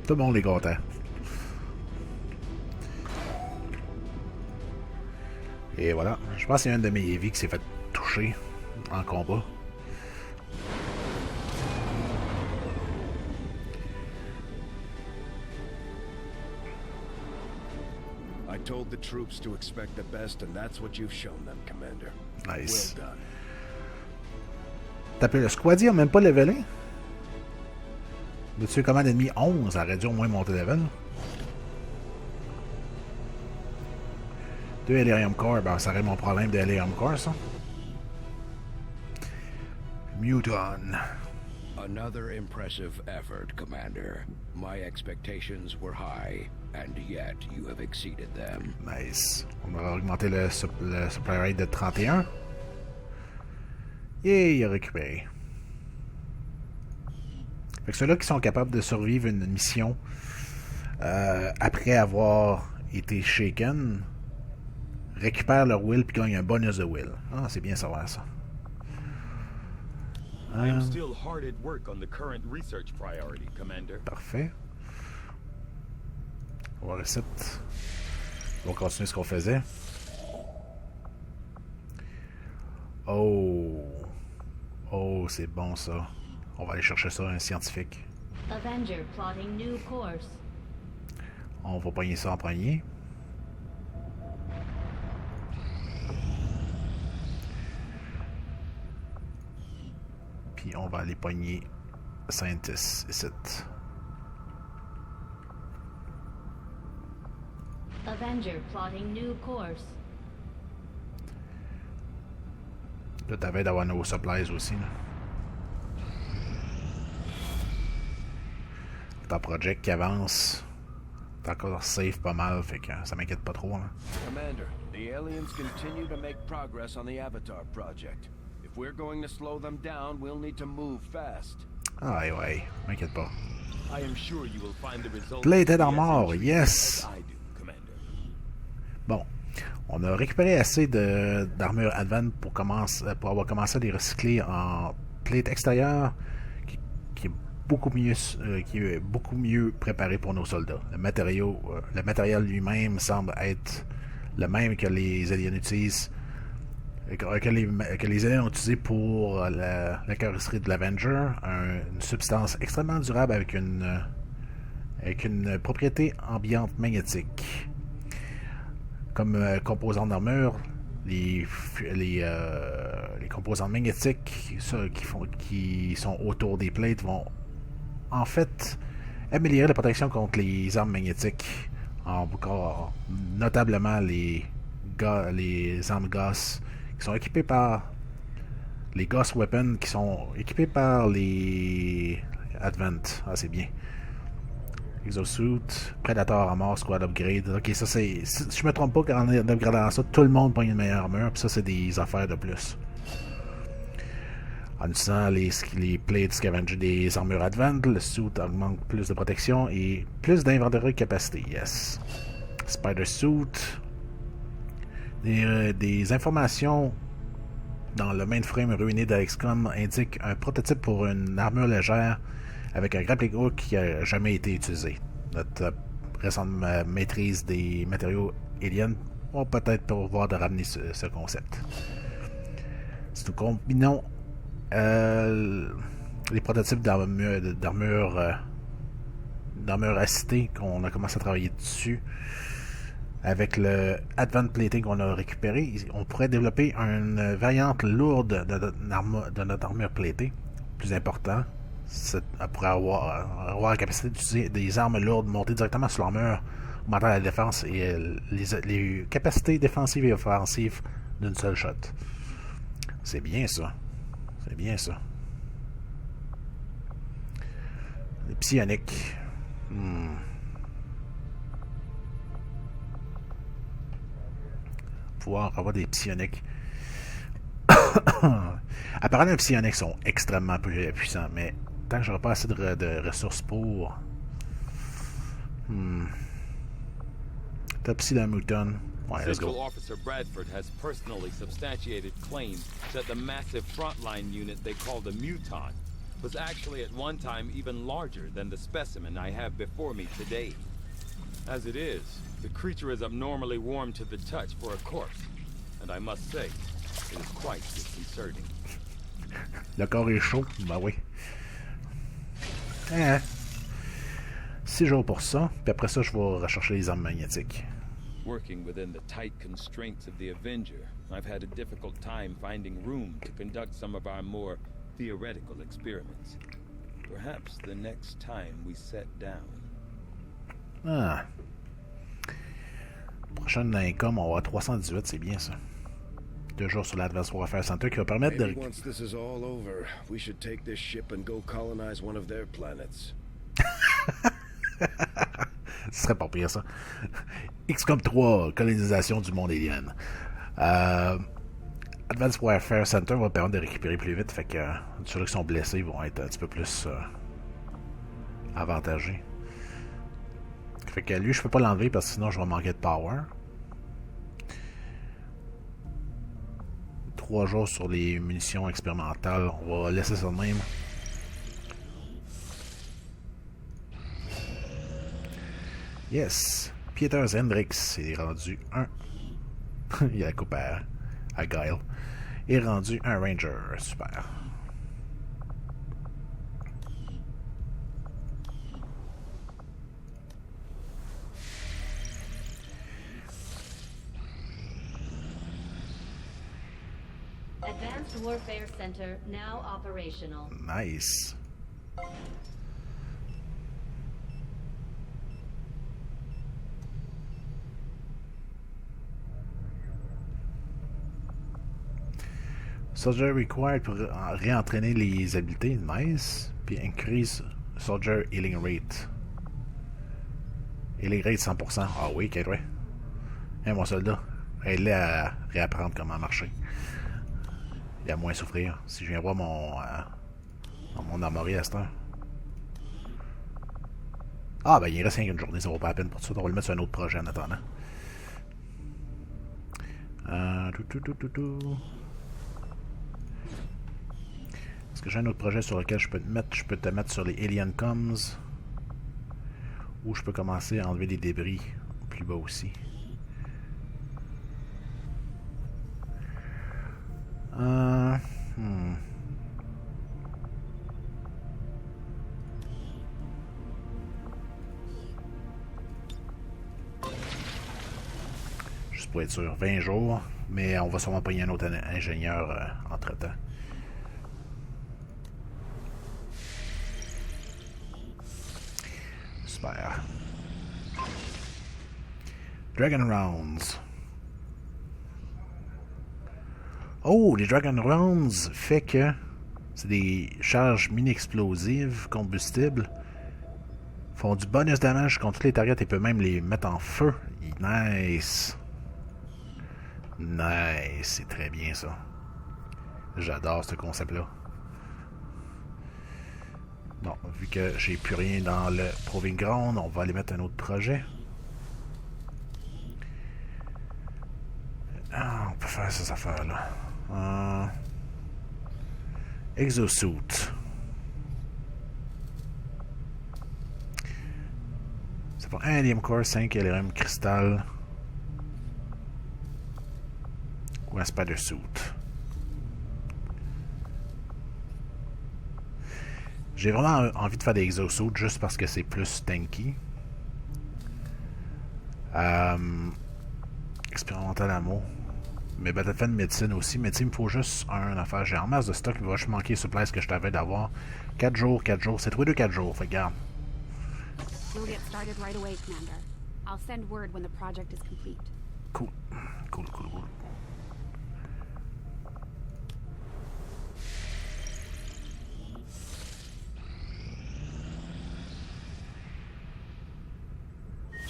Tout le monde est content. Et voilà. Je pense qu'il y a un de mes heavy qui s'est fait toucher en combat. I told the troops to expect the best, and that's what you've shown them, Commander. Nice. Well done. T'as pu le squaddy, a même pas levelé? Le tuer commande ennemi 11, ça aurait dû au moins monter level. 2 Elerium Core, ben ça aurait mon problème de Elerium Core, ça. Muton. Another impressive effort, Commander. My expectations were high, and yet you have exceeded them. Nice. On va augmenter le supply rate de 31. Et il a récupéré. Fait que ceux-là qui sont capables de survivre une mission après avoir été shaken récupèrent leur will puis gagnent un bonus de will. Ah, c'est bien savoir ça. I am still hard at work on the current research priority, Commander. Parfait. On va reset. On va continuer ce qu'on faisait. Oh. Oh, c'est bon ça. On va aller chercher ça, un scientifique. Avenger plotting new course. On va pogner ça en premier. Puis on va aller pogner Scientist ici. Avenger plotting new course. Là, t'avais d'avoir nos supplies aussi. Là. Ton project qui avance. T'es encore safe pas mal, fait que ça m'inquiète pas trop. Là. Commander, the aliens continue to make progress on the Avatar project. If we're going to slow them down, we'll need to move fast. Ah ouais, m'inquiète pas. I am sure you will find the results. Plated armor, yes! I do, Commander. Bon, on a récupéré assez d'armure Advent pour avoir commencé à les recycler en plate extérieure qui est beaucoup mieux préparé pour nos soldats. Le matériel lui-même semble être le même que les aliens utilisent, que les aliens ont utilisé pour la carrosserie de l'Avenger, une substance extrêmement durable avec une propriété ambiante magnétique. Comme composants d'armure, les composants magnétiques qui sont autour des plates vont en fait améliorer la protection contre les armes magnétiques, notablement les armes Gauss qui sont équipées par les Gauss Weapons qui sont équipés par les Advent. Ah, c'est bien. Exosuit, Predator Armor, Squad Upgrade. Ok, ça c'est. Si je me trompe pas, en upgradant ça, tout le monde prend une meilleure armure, puis ça c'est des affaires de plus. En utilisant les plates scavenger des armures Advent, le suit augmente plus de protection et plus d'inventory capacité. Yes. Spider Suit. Des informations dans le mainframe ruiné d'Alexcom indiquent un prototype pour une armure légère avec un grappling hook qui n'a jamais été utilisé. Notre récente maîtrise des matériaux aliens va peut-être pouvoir de ramener ce concept. Si nous combinons les prototypes d'armure acitée qu'on a commencé à travailler dessus avec le Advent Plating qu'on a récupéré, on pourrait développer une variante lourde de notre armure platée, plus important. Elle pourrait avoir la capacité d'utiliser des armes lourdes montées directement sur l'armure, augmentant la défense et les capacités défensives et offensives d'une seule shot. C'est bien ça. C'est bien ça. Les psioniques. Pouvoir avoir des psioniques. Apparemment, les psioniques sont extrêmement puissants, mais tant que j'aurai pas assez de ressources pour. Top Psy Muton. Ouais, let's go. Central Officer Bradford has personally substantiated claims that the massive frontline unit they call the Muton was actually at one time even larger than the specimen I have before me today. As it is, the creature is abnormally warm to the touch for a corpse, and I must say, it is quite disconcerting. Le corps est chaud, ben oui. 6 jours pour ça, puis après ça, je vais rechercher les armes magnétiques. Working within the tight constraints of the Avenger, I've had a difficult time finding room to conduct some of our more theoretical experiments. Perhaps the next time we set down. Ah. Prochaine income, on va à 318, c'est bien ça. 2 jours sur l'Advanced Warfare Center qui va permettre de... Maybe once this is all over, we should take this ship and go colonize one of their planets. Ce serait pas pire ça. XCOM 3, colonisation du monde alien. Advanced Warfare Center va permettre de récupérer plus vite, fait que ceux qui sont blessés vont être un petit peu plus avantagés. Fait que lui, je peux pas l'enlever parce que sinon je vais manquer de power. 3 jours sur les munitions expérimentales. On va laisser ça de même. Yes. Peter Hendricks est rendu un. Il a la coupe à Guile. Il est rendu un Ranger. Super. Advanced Warfare Center now operational. Nice. Soldier required pour réentraîner les habiletés. Nice. Puis increase Soldier healing rate. Healing rate 100%. Ah oui, ok, ouais. Hey, mon soldat, aide-le à réapprendre comment marcher. Il a moins souffrir. Si je viens voir mon armorie à cette heure. Ah, ben il reste rien qu'une journée, ça vaut pas la peine pour tout ça. On va le mettre sur un autre projet en attendant. Est-ce que j'ai un autre projet sur lequel je peux te mettre? Je peux te mettre sur les Alien Comms. Ou je peux commencer à enlever des débris plus bas aussi. Juste pour être sûr, 20 jours, mais on va sûrement payer un autre ingénieur entre-temps. Super. Dragon Rounds. Oh, les Dragon Rounds fait que c'est des charges mini-explosives combustibles. Font du bonus damage contre toutes les targets et peut même les mettre en feu. Nice. Nice, c'est très bien ça. J'adore ce concept-là. Bon, vu que j'ai plus rien dans le Proving Ground, on va aller mettre un autre projet. Ah, on peut faire ces affaires-là. Exosuit. C'est pour 1 Helium Core, 5 LRM Cristal. Ou un Spider Suit. J'ai vraiment envie de faire des exosuits juste parce que c'est plus tanky. Expérimental ammo. Mais Battlefield médecine aussi. Médecine, il me faut juste un affaire. J'ai en masse de stock. Il va juste manquer les supplies que je t'avais d'avoir. 4 jours. C'est tous les 4 jours. Fait que regarde. We'll get started right away, Commander. I'll send word when the project is complete. Cool. Cool.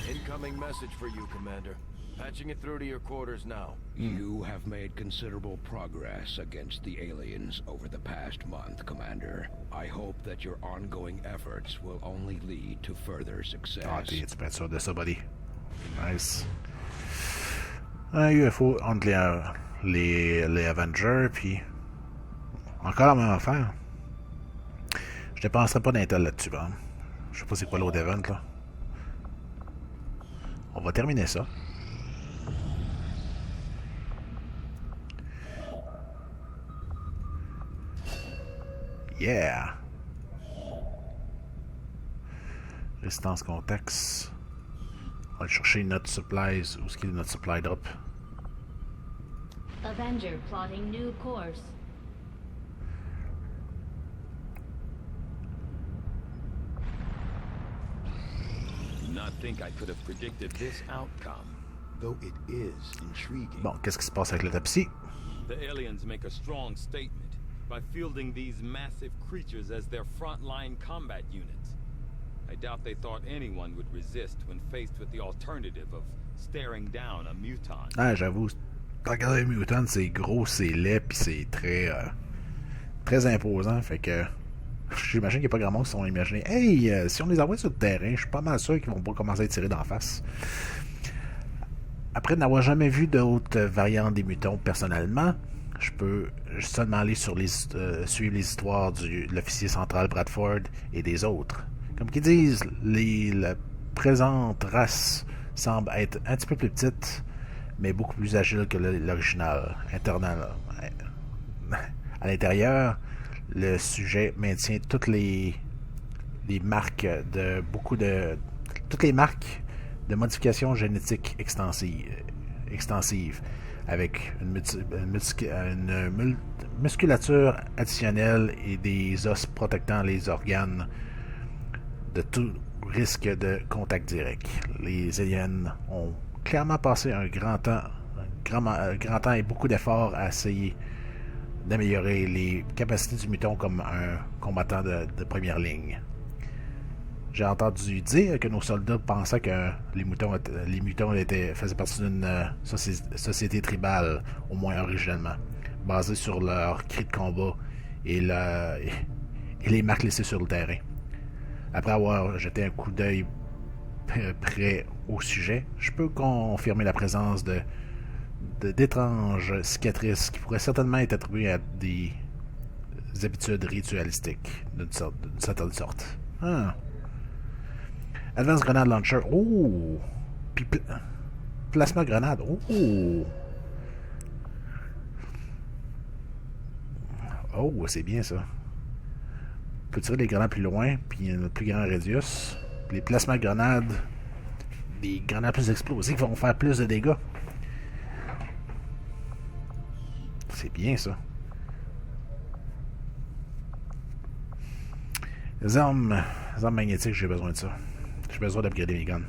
Incoming message for you, Commander. Patching it through to your quarters now. You have made considerable progress against the aliens over the past month, Commander. I hope that your ongoing efforts will only lead to further success. Ah, tu peux être sûr de ça, buddy. Nice. Un UFO entre les Avengers, puis encore la même affaire. dépenserai pas d'intel là-dessus, hein. Je sais pas c'est quoi l'autre event, là. On va terminer ça. Yeah! Résistance contexte. On va aller chercher notre supplies. Où est-ce qu'il y a notre supply drop? Avenger plotting new course. Do not think I could have predicted this outcome, though it is intriguing. Bon, qu'est-ce qui se passe avec l'autopsie? The aliens make a strong statement by fielding these massive creatures as their frontline combat units. I doubt they thought anyone would resist when faced with the alternative of staring down a muton. Ah, j'avoue, regarder les mutants, c'est gros, c'est laid, pis c'est très... très imposant, fait que... J'imagine qu'il n'y a pas grand monde qui se sont imaginés. Hey, si on les envoie sur le terrain, je suis pas mal sûr qu'ils vont pas commencer à tirer d'en face. Après n'avoir jamais vu d'autres variantes des mutons personnellement, je peux seulement aller sur les suivre les histoires de l'officier central Bradford et des autres. Comme qu'ils disent, la présente race semble être un petit peu plus petite, mais beaucoup plus agile que l'original. À l'intérieur, le sujet maintient toutes les marques de toutes les marques de modification génétique extensive avec une musculature additionnelle et des os protectant les organes de tout risque de contact direct. Les aliens ont clairement passé un grand temps et beaucoup d'efforts à essayer d'améliorer les capacités du muton comme un combattant de première ligne. J'ai entendu dire que nos soldats pensaient que les mutons faisaient partie d'une société tribale, au moins originellement, basée sur leurs cris de combat et les marques laissées sur le terrain. Après avoir jeté un coup d'œil près au sujet, je peux confirmer la présence d'étranges cicatrices qui pourraient certainement être attribuées à des habitudes ritualistiques d'une certaine sorte. Ah. Advanced Grenade Launcher. Oh! Puis Plasma Grenade. Oh! Oh, c'est bien ça. On peut tirer les grenades plus loin, puis un plus grand radius. Les Plasma Grenades, des grenades plus explosives vont faire plus de dégâts. C'est bien ça. Les armes magnétiques, j'ai besoin de ça. J'ai besoin d'upgrader mes guns.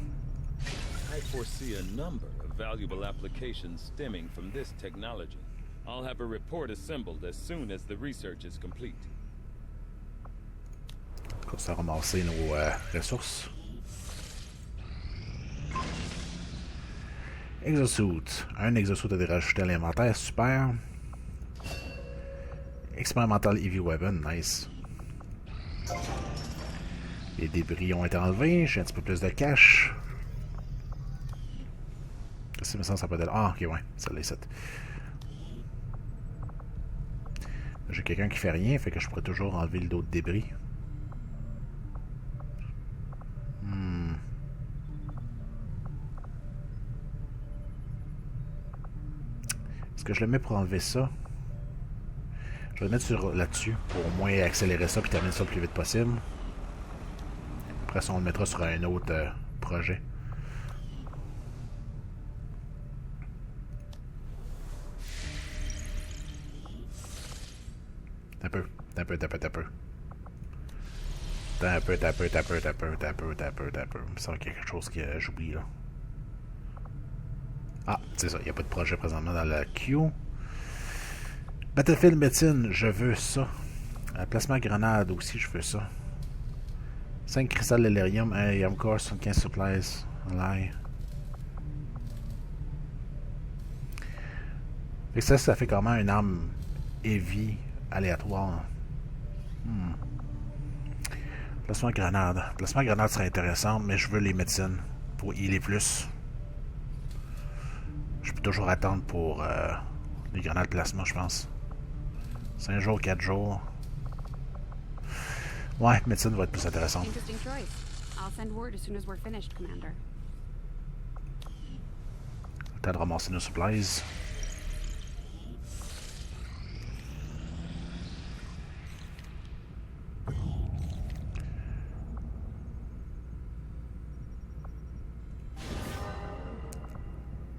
I foresee a number of valuable applications stemming from this technology. I'll have a report assembled as soon as the research is complete. Comme ça, ramasser nos ressources. Exosuit. Un exosuit a été rajouté à l'inventaire, super. Experimental Heavy Weapon, nice. Les débris ont été enlevés, j'ai un petit peu plus de cash. Ça me semble ça peut être... Ah, ok, ouais, ça l'est, ça. J'ai quelqu'un qui fait rien, fait que je pourrais toujours enlever d'autres débris. Est-ce que je le mets pour enlever ça? Je vais le mettre là-dessus pour au moins accélérer ça puis terminer ça le plus vite possible. Après ça, on le mettra sur un autre projet. Un peu. Il me semble qu'il y a quelque chose que j'oublie là. Ah, c'est ça, il n'y a pas de projet présentement dans la queue. Battlefield médecine, je veux ça. Placement grenade aussi, je veux ça. 5 cristal d'Elerium, encore 75 supplies. Là. Et ça fait comment une arme heavy aléatoire. Placement grenade. Placement grenade serait intéressant, mais je veux les médecines pour healer plus. Je peux toujours attendre pour les grenades plasma, je pense. 5 jours, 4 jours. Ouais, médecine va être plus intéressante. Interesting choice. I'll send word as soon as we're finished, Commander. T'as de ramasser nos supplies.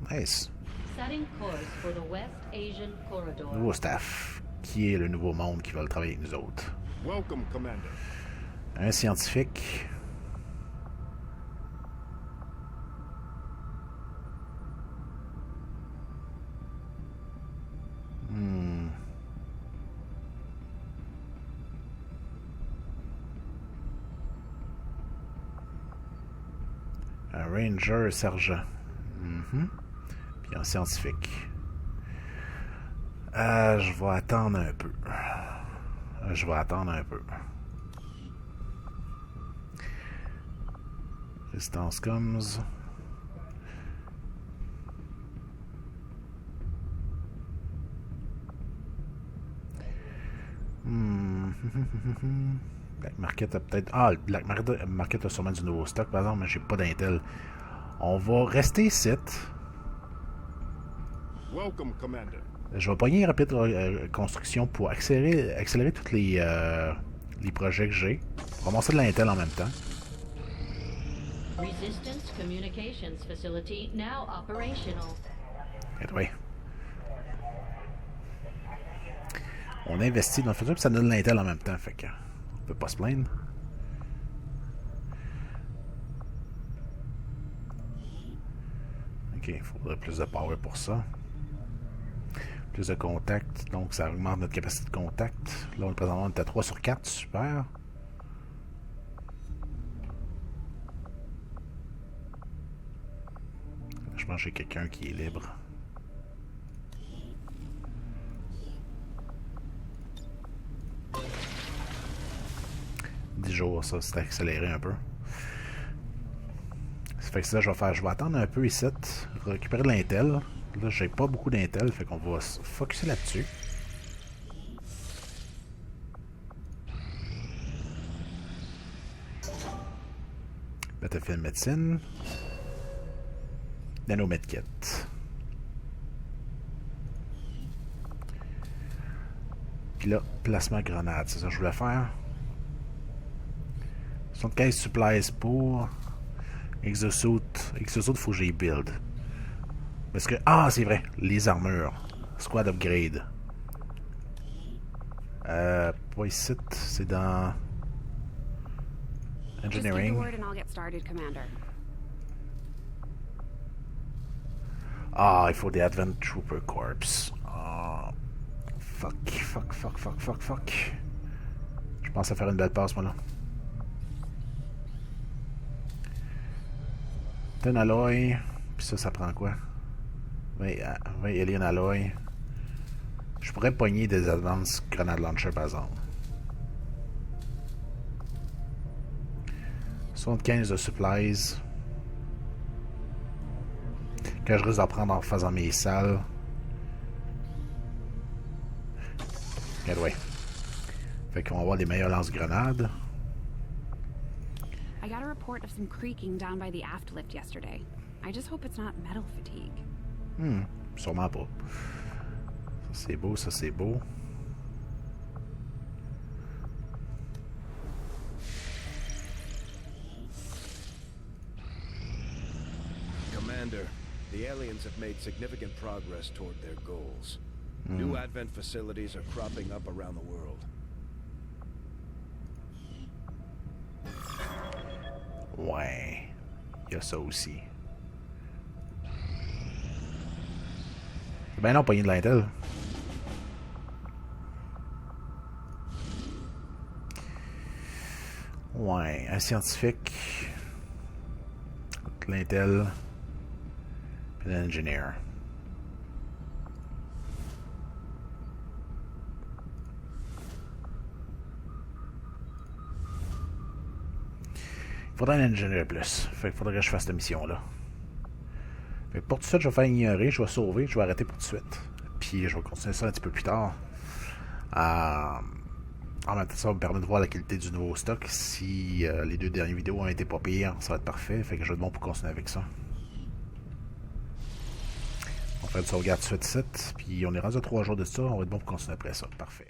Nice. Setting course for the West Asian Corridor. Nouveau staff. Qui est le nouveau monde qui veut travailler avec nous autres? Welcome, Commander. Un scientifique. Un ranger sergent. Puis un scientifique. Je vais attendre un peu. Résistance comes. Black Market a peut-être... Ah, Black Market a sûrement du nouveau stock, par exemple, mais j'ai pas d'intel. On va rester ici. Welcome, Commander. Je vais pogner une rapide construction pour accélérer tous les projets que j'ai. Ramasser de l'intel en même temps. Resistance Communications Facility now operational. Et oui. On investit dans le futur, puis ça donne de l'intel en même temps, fait que on peut pas se plaindre. Ok, il faudrait plus de power pour ça. Plus de contacts, donc ça augmente notre capacité de contact. Là, présentement, on est à 3 sur 4, super. Je pense que j'ai quelqu'un qui est libre. Jours, ça, c'est accéléré un peu. Ça fait que ça, je vais attendre un peu ici, récupérer de l'intel. Là, j'ai pas beaucoup d'intel, fait qu'on va se focusser là-dessus. Battlefield médecine. Nanomedkit. Puis là, placement grenade, c'est ça que je voulais faire. 75 supplies pour Exosuit. Exosuit, il faut que j'y build. Parce que... Ah, c'est vrai. Les armures. Squad upgrade. Pas ici. C'est dans... Engineering. Ah, il faut des Advent Trooper Corps. Ah. Fuck. Je pense à faire une belle passe, moi, là. Un alloy, puis ça prend quoi? 20 alien alloy. Je pourrais pogner des advanced grenade launcher par exemple. 75 de supplies. Que je risque d'en prendre en faisant mes salles. Ouais. Fait qu'on va avoir des meilleurs lance-grenades. I got a report of some creaking down by the aft lift yesterday. I just hope it's not metal fatigue. Sûrement pas. Ça c'est beau, ça c'est beau. Commander, the aliens have made significant progress toward their goals. New Advent facilities are cropping up around the world. Ouais. Il y a ça aussi. Ben non, pogné de l'intel. Ouais, un scientifique. De l'intel. Puis un ingénieur. Il faudrait un ingénieur plus. Fait qu'il faudrait que je fasse cette mission-là. Fait que pour tout de suite, je vais faire ignorer, je vais sauver, je vais arrêter pour tout de suite. Puis je vais continuer ça un petit peu plus tard. En même temps, ça va me permettre de voir la qualité du nouveau stock. Si les 2 dernières vidéos ont été pas pires, ça va être parfait. Fait que je vais être bon pour continuer avec ça. On fait une sauvegarde suite 7, puis on est rendu à 3 jours de ça. On va être bon pour continuer après ça. Parfait.